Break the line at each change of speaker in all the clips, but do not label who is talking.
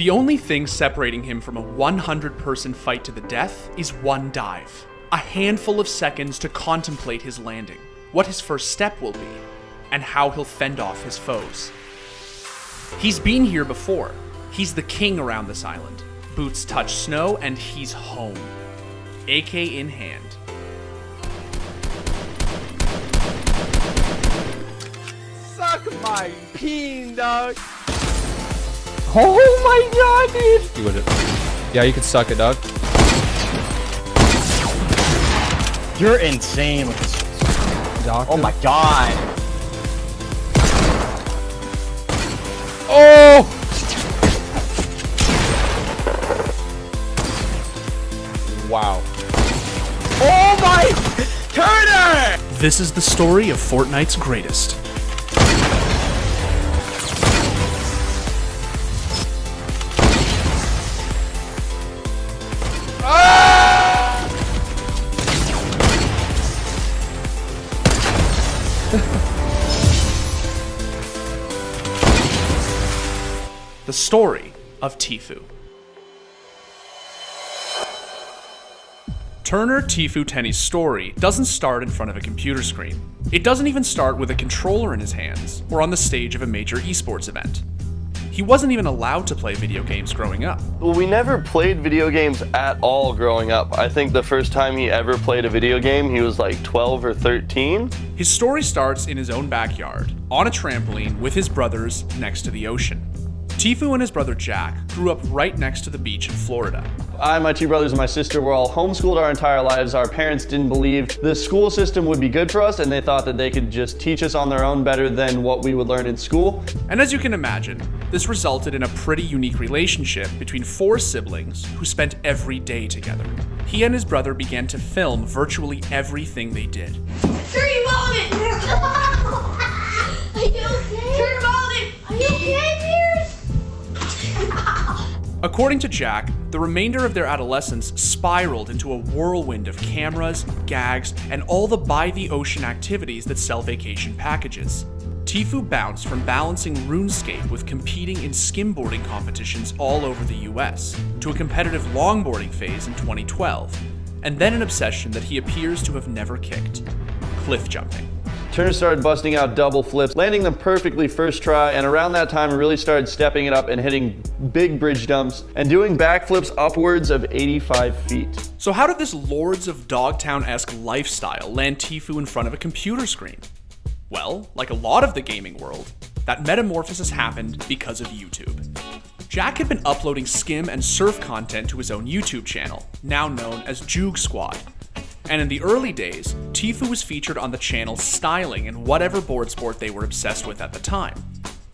The only thing separating him from a 100-person fight to the death is one dive. A handful of seconds to contemplate his landing, what his first step will be, and how he'll fend off his foes. He's been here before. He's the king around this island. Boots touch snow and he's home. AK in hand.
Suck my peen, dog.
Oh my god, dude!
You would. Yeah, you could suck it, dog.
You're insane with this.
Doctor.
Oh my god.
Oh! Wow.
Oh my Turner!
This is the story of Fortnite's greatest. The story of Tfue. Turner Tfue Tenny's story doesn't start in front of a computer screen. It doesn't even start with a controller in his hands or on the stage of a major esports event. He wasn't even allowed to play video games growing up.
Well, we never played video games at all growing up. I think the first time he ever played a video game, he was like 12 or 13.
His story starts in his own backyard, on a trampoline with his brothers next to the ocean. Tfue and his brother Jack grew up right next to the beach in Florida.
I, my two brothers, and my sister were all homeschooled our entire lives. Our parents didn't believe the school system would be good for us, and they thought that they could just teach us on their own better than what we would learn in school.
And as you can imagine, this resulted in a pretty unique relationship between four siblings who spent every day together. He and his brother began to film virtually everything they did.
Turn your wallet! Are you okay? Turn your wallet! Are you okay, Pierce?
According to Jack, the remainder of their adolescence spiraled into a whirlwind of cameras, gags, and all the by-the-ocean activities that sell vacation packages. Tfue bounced from balancing RuneScape with competing in skimboarding competitions all over the US, to a competitive longboarding phase in 2012, and then an obsession that he appears to have never kicked: cliff jumping.
Turner started busting out double flips, landing them perfectly first try, and around that time really started stepping it up and hitting big bridge dumps and doing backflips upwards of 85 feet.
So how did this Lords of Dogtown-esque lifestyle land Tfue in front of a computer screen? Well, like a lot of the gaming world, that metamorphosis happened because of YouTube. Jack had been uploading skim and surf content to his own YouTube channel, now known as Juke Squad. And in the early days, Tfue was featured on the channel styling in whatever board sport they were obsessed with at the time.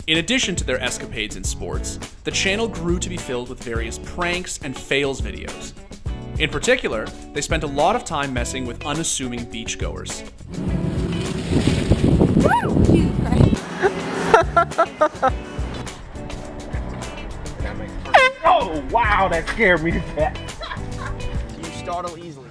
In addition to their escapades in sports, the channel grew to be filled with various pranks and fails videos. In particular, they spent a lot of time messing with unassuming beachgoers.
Oh wow, that scared me to death.
You startle easily.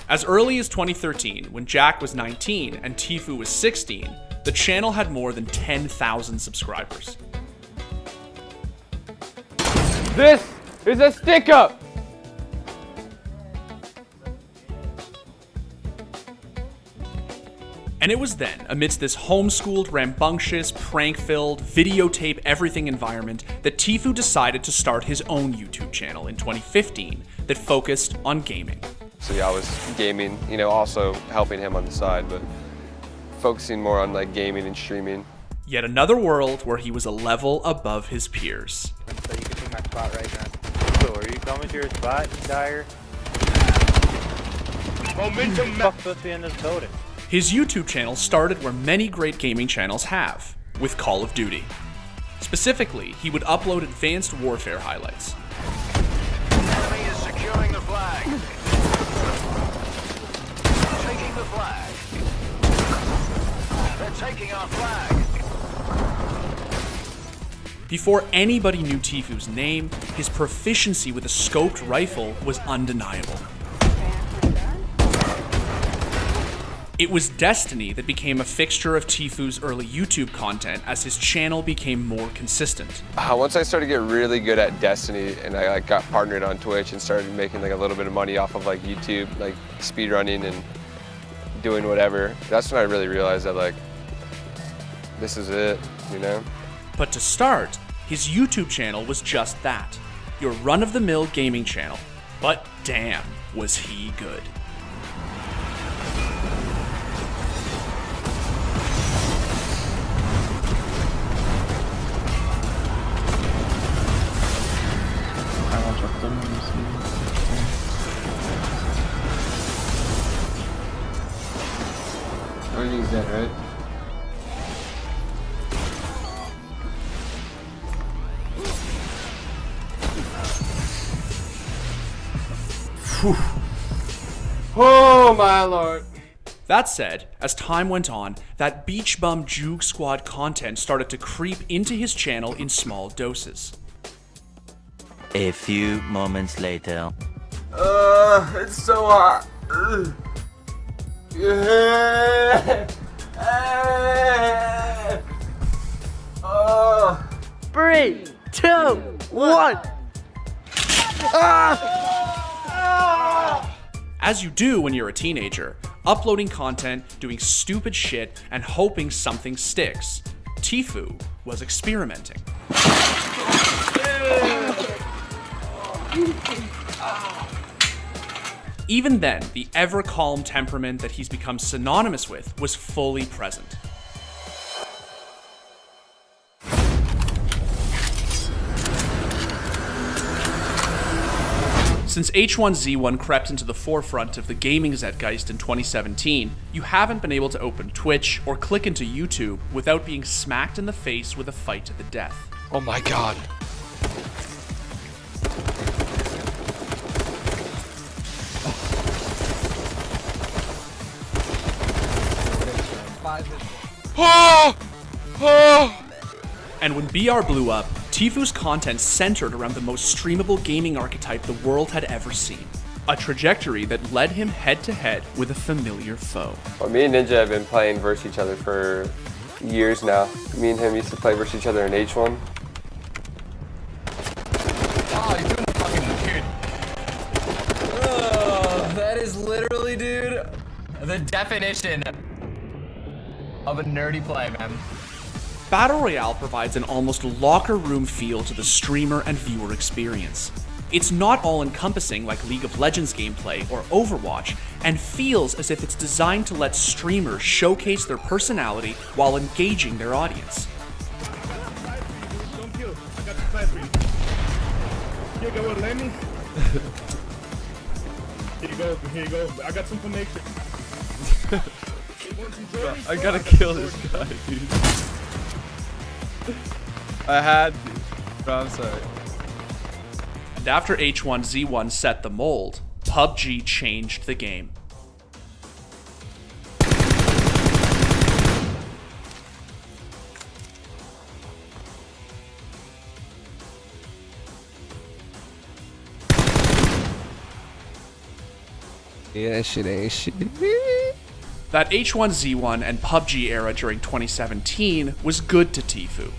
As early as 2013, when Jack was 19 and Tfue was 16, the channel had more than 10,000 subscribers.
This is a stick-up!
And it was then, amidst this homeschooled, rambunctious, prank-filled, videotape everything environment, that Tfue decided to start his own YouTube channel in 2015 that focused on gaming.
So yeah, I was gaming, you know, also helping him on the side, but focusing more on like gaming and streaming.
Yet another world where he was a level above his peers.
So you can take my spot right now. So are you coming to your spot, Dyer? Momentum. Fuck's supposed to be in this building.
His YouTube channel started where many great gaming channels have, with Call of Duty. Specifically, he would upload advanced warfare highlights.
Enemy is securing the flag. Taking the flag. They're taking our flag.
Before anybody knew Tfue's name, his proficiency with a scoped rifle was undeniable. It was Destiny that became a fixture of Tfue's early YouTube content as his channel became more consistent.
Once I started to get really good at Destiny and I got partnered on Twitch and started making a little bit of money off of YouTube, speedrunning and doing whatever, that's when I really realized that this is it,
But to start, his YouTube channel was just that, your run-of-the-mill gaming channel. But damn, was he good.
Everything's dead, right? Oh my lord.
That said, as time went on, that beach bum juke squad content started to creep into his channel in small doses.
A few moments later.
It's so hot. Oh.
3, 2, 1.
As you do when you're a teenager, uploading content, doing stupid shit, and hoping something sticks. Tfue was experimenting. Even then, the ever-calm temperament that he's become synonymous with was fully present. Since H1Z1 crept into the forefront of the gaming zeitgeist in 2017, you haven't been able to open Twitch or click into YouTube without being smacked in the face with a fight to the death.
Oh my god.
And when BR blew up, Tfue's content centered around the most streamable gaming archetype the world had ever seen. A trajectory that led him head-to-head with a familiar foe.
Well, me and Ninja have been playing versus each other for years now. Me and him used to play versus each other in H1.
Oh, you're doing the fucking weird. Oh, that is literally, dude, the definition of a nerdy play, man.
Battle Royale provides an almost locker room feel to the streamer and viewer experience. It's not all-encompassing like League of Legends gameplay or Overwatch, and feels as if it's designed to let streamers showcase their personality while engaging their audience.
Don't kill. I got the side for you. Here you go, let me. Here you go, here you go. I got some information.
I gotta kill this guy, dude. I had to. Bro, I'm sorry.
And after H1Z1 set the mold, PUBG changed the game.
Yeah, that shit ain't shit.
That H1Z1 and PUBG era during 2017 was good to Tfue.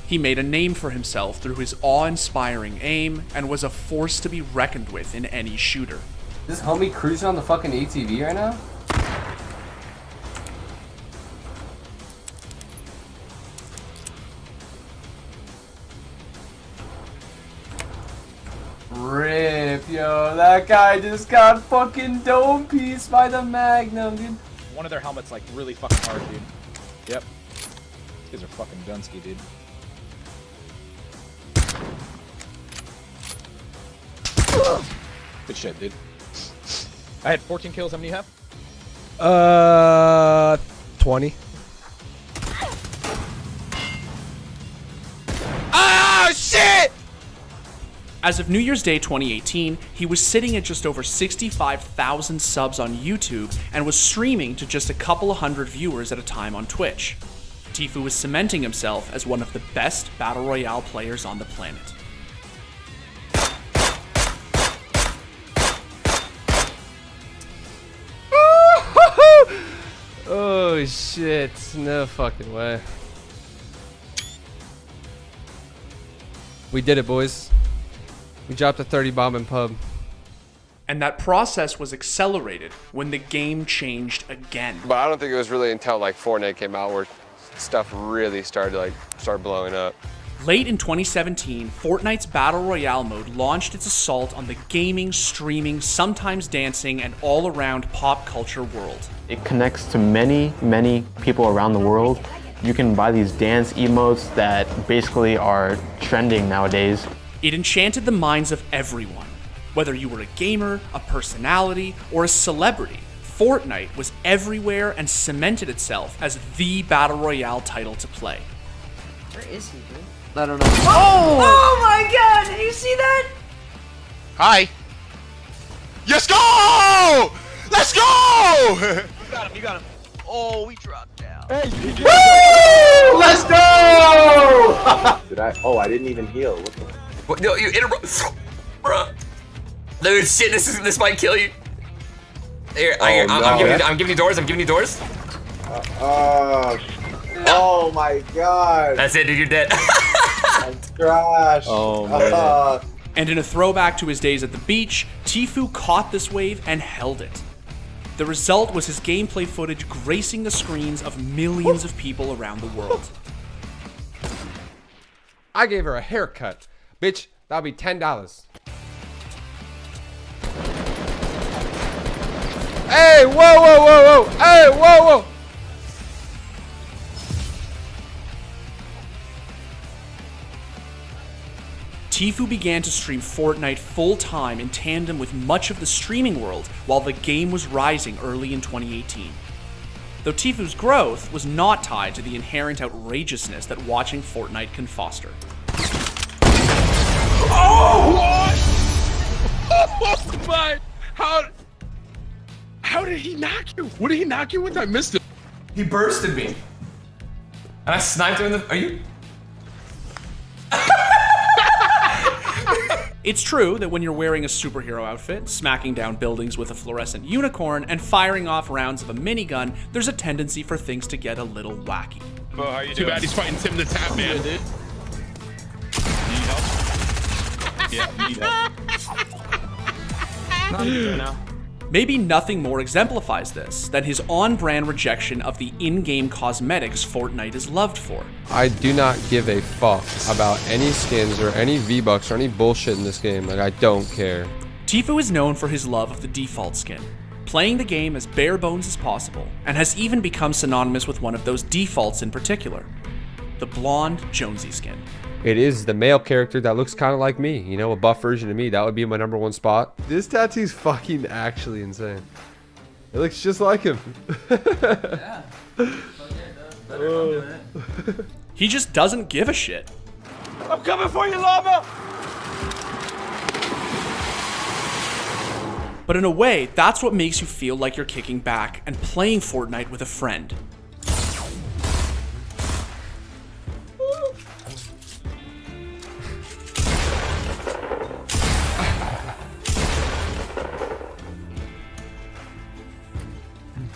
He made a name for himself through his awe-inspiring aim and was a force to be reckoned with in any shooter.
This homie cruising on the fucking ATV right now? Rip, yo, that guy just got fucking dome pieced by the Magnum, dude.
One of their helmets like really fucking hard, dude. Yep. These are fucking Dunsky, dude. Good shit, dude. I had 14 kills. How many do you have?
20.
Ah, shit! As of New Year's Day 2018, he was sitting at just over 65,000 subs on YouTube and was streaming to just a couple of hundred viewers at a time on Twitch. Tfue was cementing himself as one of the best Battle Royale players on the planet.
Oh shit, no fucking way. We did it, boys. We dropped a 30 bomb in pub.
And that process was accelerated when the game changed again.
But I don't think it was really until like Fortnite came out where stuff really started to start blowing up.
Late in 2017, Fortnite's Battle Royale mode launched its assault on the gaming, streaming, sometimes dancing, and all-around pop culture world.
It connects to many, many people around the world. You can buy these dance emotes that basically are trending nowadays.
It enchanted the minds of everyone. Whether you were a gamer, a personality, or a celebrity, Fortnite was everywhere and cemented itself as the Battle Royale title to play.
Where is he, dude?
I don't know.
Oh my god, did you see that?
Hi. Let's go! Let's go!
You got him. Oh, we dropped down.
Woo! Let's go!
Did I? Oh, I didn't even heal. What the?
What, no, you bruh. Dude, shit, this might kill you. Here, I'm giving you doors. I'm giving you doors.
Oh my god.
That's it, dude. You're dead.
I'm crashed.
Oh man.
And in a throwback to his days at the beach, Tfue caught this wave and held it. The result was his gameplay footage gracing the screens of millions of people around the world.
I gave her a haircut. Bitch, that'll be $10. Hey, whoa, whoa, whoa, whoa. Hey, whoa, whoa.
Tfue began to stream Fortnite full-time in tandem with much of the streaming world while the game was rising early in 2018. Though Tfue's growth was not tied to the inherent outrageousness that watching Fortnite can foster.
Oh! What? Oh my! How did he knock you? What did he knock you with? I missed it.
He bursted me. And I sniped him in the... Are you...
It's true that when you're wearing a superhero outfit, smacking down buildings with a fluorescent unicorn, and firing off rounds of a minigun, there's a tendency for things to get a little wacky.
Well, how you Too bad he's fighting Tim the Tap Man. Yeah, dude. Need help? Yeah, need help.
Not good now.
Maybe nothing more exemplifies this than his on-brand rejection of the in-game cosmetics Fortnite is loved for.
I do not give a fuck about any skins or any V-Bucks or any bullshit in this game. Like, I don't care.
Tfue is known for his love of the default skin, playing the game as bare bones as possible, and has even become synonymous with one of those defaults in particular, the blonde Jonesy skin.
It is the male character that looks kind of like me. You know, a buff version of me. That would be my #1 spot. This tattoo's fucking actually insane. It looks just like him.
Yeah.
He just doesn't give a shit.
I'm coming for you, llama!
But in a way, that's what makes you feel like you're kicking back and playing Fortnite with a friend.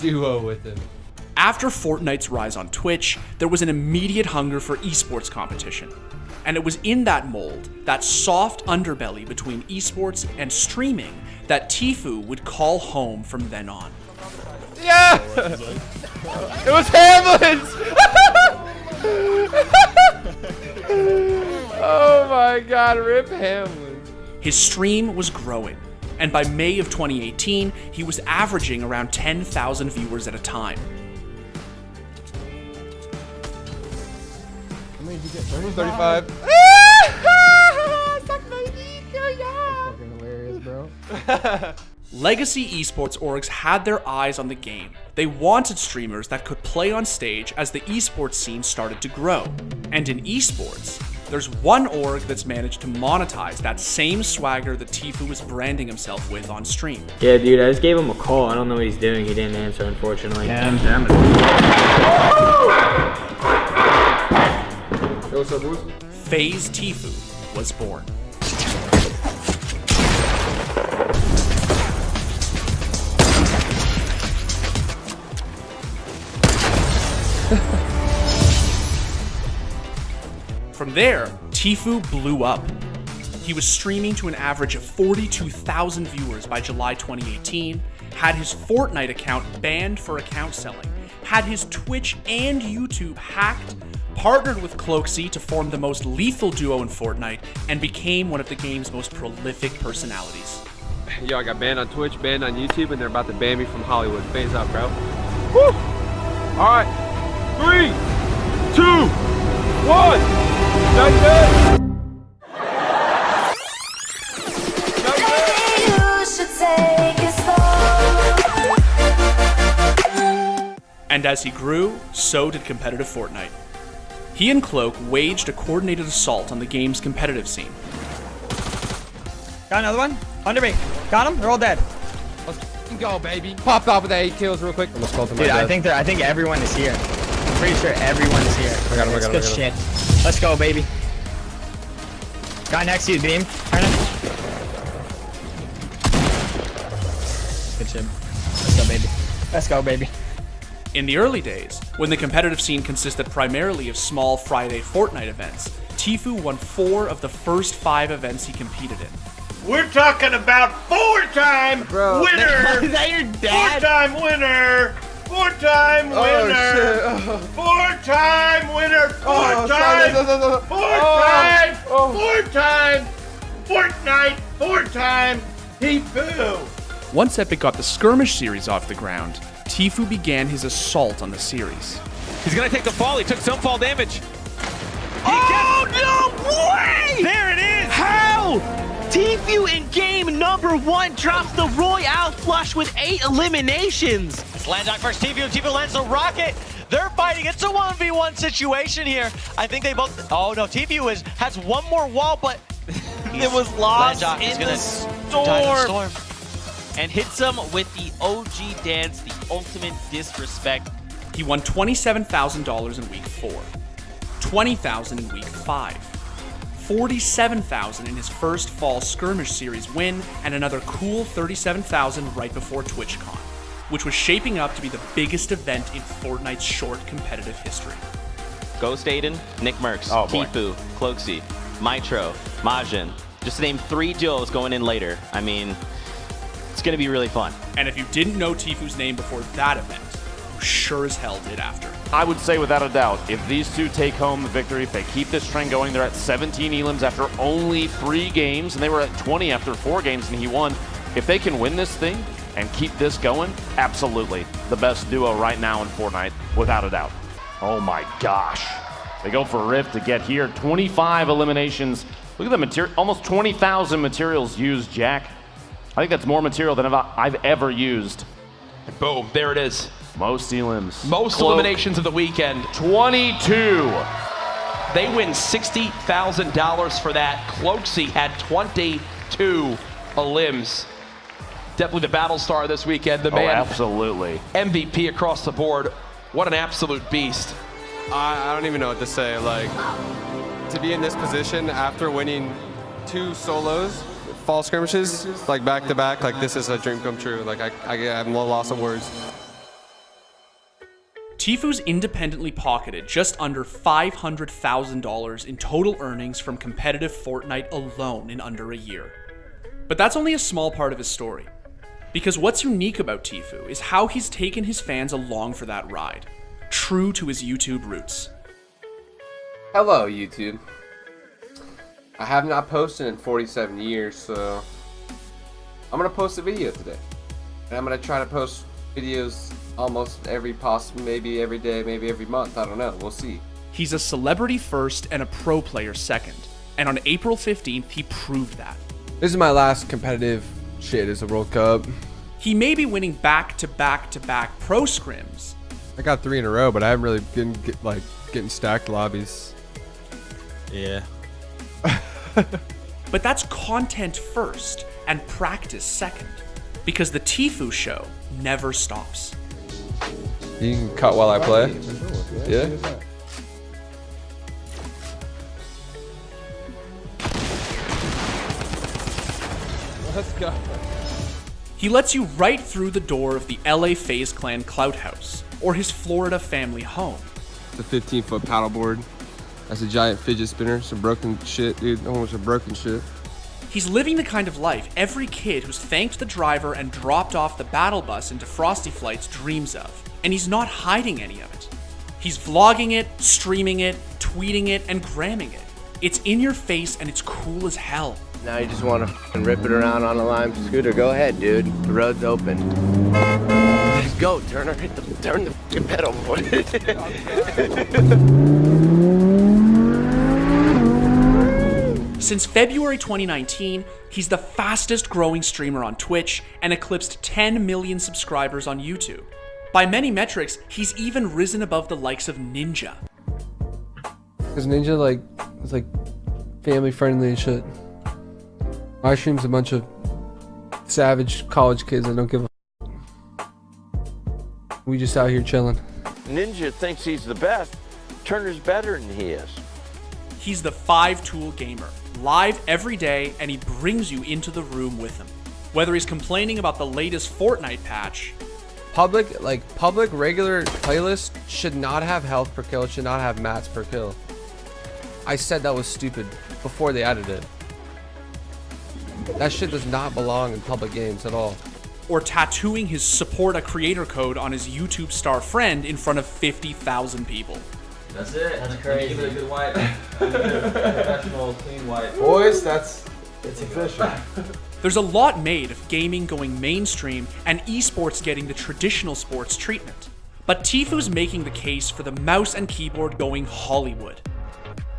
Duo with him.
After Fortnite's rise on Twitch, there was an immediate hunger for esports competition. And it was in that mold, that soft underbelly between esports and streaming, that Tfue would call home from then on.
Yeah! It was Hamlin's! Oh my god, rip Hamlin.
His stream was growing, and by May of 2018, he was averaging around 10,000 viewers at a time.
How many did you get? 35. Fucking hilarious, bro.
Legacy esports orgs had their eyes on the game. They wanted streamers that could play on stage as the esports scene started to grow. And in esports, there's one org that's managed to monetize that same swagger that Tfue was branding himself with on stream.
Yeah, dude, I just gave him a call. I don't know what he's doing. He didn't answer, unfortunately.
Yeah.
Damn it.
Yo, what's up, boys?
FaZe Tfue was born. From there, Tfue blew up. He was streaming to an average of 42,000 viewers by July 2018, had his Fortnite account banned for account selling, had his Twitch and YouTube hacked, partnered with Cloaksy to form the most lethal duo in Fortnite, and became one of the game's most prolific personalities.
Yo, I got banned on Twitch, banned on YouTube, and they're about to ban me from Hollywood. Phase up, bro. Woo! All right. 3, 2, 1. That's it.
And as he grew, so did competitive Fortnite. He and Cloak waged a coordinated assault on the game's competitive scene.
Got another one? Under me. Got him? They're all dead.
Let's go, baby. Popped off with the 8 kills real quick. Almost called to my
Dude,
death.
I think everyone is here. I'm pretty sure everyone's here.
I got him,
It's good shit. Let's go, baby. Guy next to you, Beam. Turn it. Good shit. Let's go, baby. Let's go, baby.
In the early days, when the competitive scene consisted primarily of small Friday Fortnite events, Tfue won 4 of the first 5 events he competed in.
We're talking about 4-time winner.
Is that your dad?
4-time winner. 4-time winner. 4-time winner. 4-time. 4-time. 4-time. Fortnite. 4-time. Tfue.
Once Epic got the skirmish series off the ground, Tfue began his assault on the series.
He's gonna take the fall. He took some fall damage.
Oh, no way!
There it is!
How? Tfue in game number 1 drops the Royale flush with 8 eliminations.
It's Landok versus Tfue. Tfue lands the rocket. They're fighting. It's a 1v1 situation here. I think they both. Oh no, Tfue has one more wall, but it was lost in the storm.
And hits him with the OG dance, the ultimate disrespect.
He won $27,000 in week 4, $20,000 in week 5, $47,000 in his first fall skirmish series win, and another cool $37,000 right before TwitchCon, which was shaping up to be the biggest event in Fortnite's short competitive history.
Ghost Aiden, Nick Merckx, Tfue, Cloaksy, Mitro, Majin. Just to name 3 duos going in later. I mean, it's going to be really fun.
And if you didn't know Tfue's name before that event, you sure as hell did after.
I would say without a doubt, if these two take home the victory, if they keep this trend going, they're at 17 elims after only 3 games, and they were at 20 after 4 games, and he won. If they can win this thing and keep this going, absolutely the best duo right now in Fortnite, without a doubt. Oh my gosh. They go for Rift to get here. 25 eliminations. Look at the material, almost 20,000 materials used, Jack. I think that's more material than I've ever used.
Boom, there it is.
Most elims.
Most eliminations of the weekend.
22.
They win $60,000 for that. Cloaksy had 22 elims. Definitely the battle star this weekend. The man,
absolutely.
MVP across the board. What an absolute beast.
I don't even know what to say. Like, to be in this position after winning 2 solos, fall skirmishes, like back to back, like this is a dream come true. Like I'm lost of words.
Tfue's independently pocketed just under $500,000 in total earnings from competitive Fortnite alone in under a year. But that's only a small part of his story. Because what's unique about Tfue is how he's taken his fans along for that ride, true to his YouTube roots.
Hello, YouTube. I have not posted in 47 years, so I'm gonna post a video today. And I'm gonna try to post videos almost maybe every day, maybe every month, I don't know, we'll see.
He's a celebrity first and a pro player second. And on April 15th, he proved that.
This is my last competitive shit as a World Cup.
He may be winning back-to-back-to-back pro scrims.
I got 3 in a row, but I haven't really been getting stacked lobbies.
Yeah.
But that's content first and practice second. Because the Tfue show never stops.
You can cut while I play. Yeah.
Let's go.
He lets you right through the door of the LA FaZe Clan Clout House, or his Florida family home.
The 15-foot paddleboard. That's a giant fidget spinner. Some broken shit, dude. Almost a broken shit.
He's living the kind of life every kid who's thanked the driver and dropped off the battle bus into Frosty Flights dreams of. And he's not hiding any of it. He's vlogging it, streaming it, tweeting it, and gramming it. It's in your face and it's cool as hell.
Now you just want to rip it around on a Lime scooter. Go ahead, dude. The road's open. Let's go. Turn the fucking pedal, boy.
Since February 2019, he's the fastest growing streamer on Twitch and eclipsed 10 million subscribers on YouTube. By many metrics, he's even risen above the likes of Ninja.
Because Ninja, is family friendly and shit. My stream's a bunch of savage college kids that don't give a f. We just out here chilling.
Ninja thinks he's the best. Turner's better than he is.
He's the 5-tool gamer, live every day, and he brings you into the room with him. Whether he's complaining about the latest Fortnite patch,
Public regular playlist should not have health per kill, it should not have mats per kill. I said that was stupid before they added it. That shit does not belong in public games at all.
or tattooing his support a creator code on his YouTube star friend in front of 50,000 people.
That's it. That's crazy. Give it a good wipe. Professional, clean wipe.
Boys, it's official.
There's a lot made of gaming going mainstream and esports getting the traditional sports treatment. But Tfue's making the case for the mouse and keyboard going Hollywood.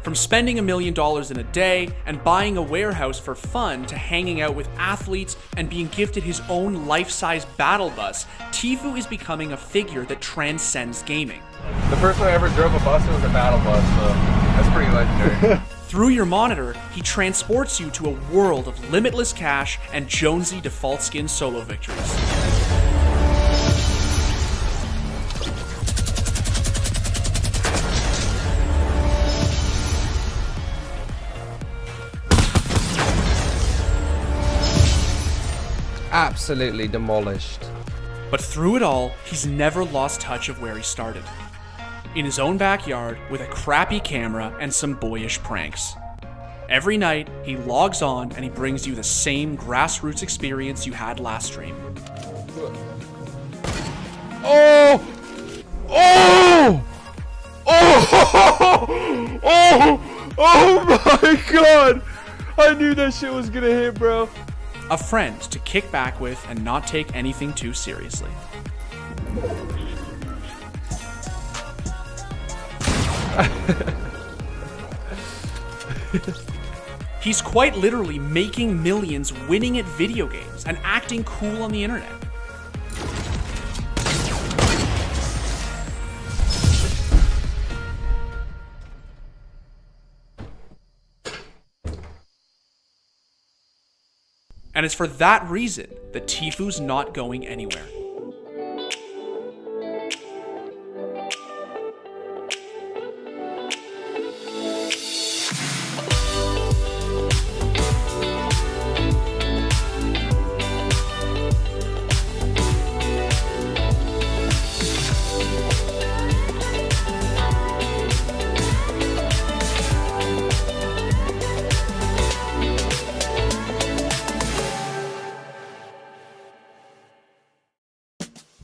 From spending $1 million in a day and buying a warehouse for fun to hanging out with athletes and being gifted his own life-size battle bus, Tfue is becoming a figure that transcends gaming.
The first time I ever drove a bus, it was a battle bus, so that's pretty legendary.
Through your monitor, he transports you to a world of limitless cash and Jonesy default skin solo victories.
Absolutely demolished.
But through it all, he's never lost touch of where he started. In his own backyard with a crappy camera and some boyish pranks. Every night, he logs on and he brings you the same grassroots experience you had last stream.
Oh! Oh! Oh! Oh! Oh my god! I knew that shit was gonna hit, bro.
A friend to kick back with and not take anything too seriously. He's quite literally making millions winning at video games and acting cool on the internet. And it's for that reason that Tfue's not going anywhere.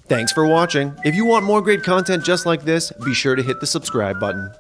Thanks for watching. If you want more great content just like this, be sure to hit the subscribe button.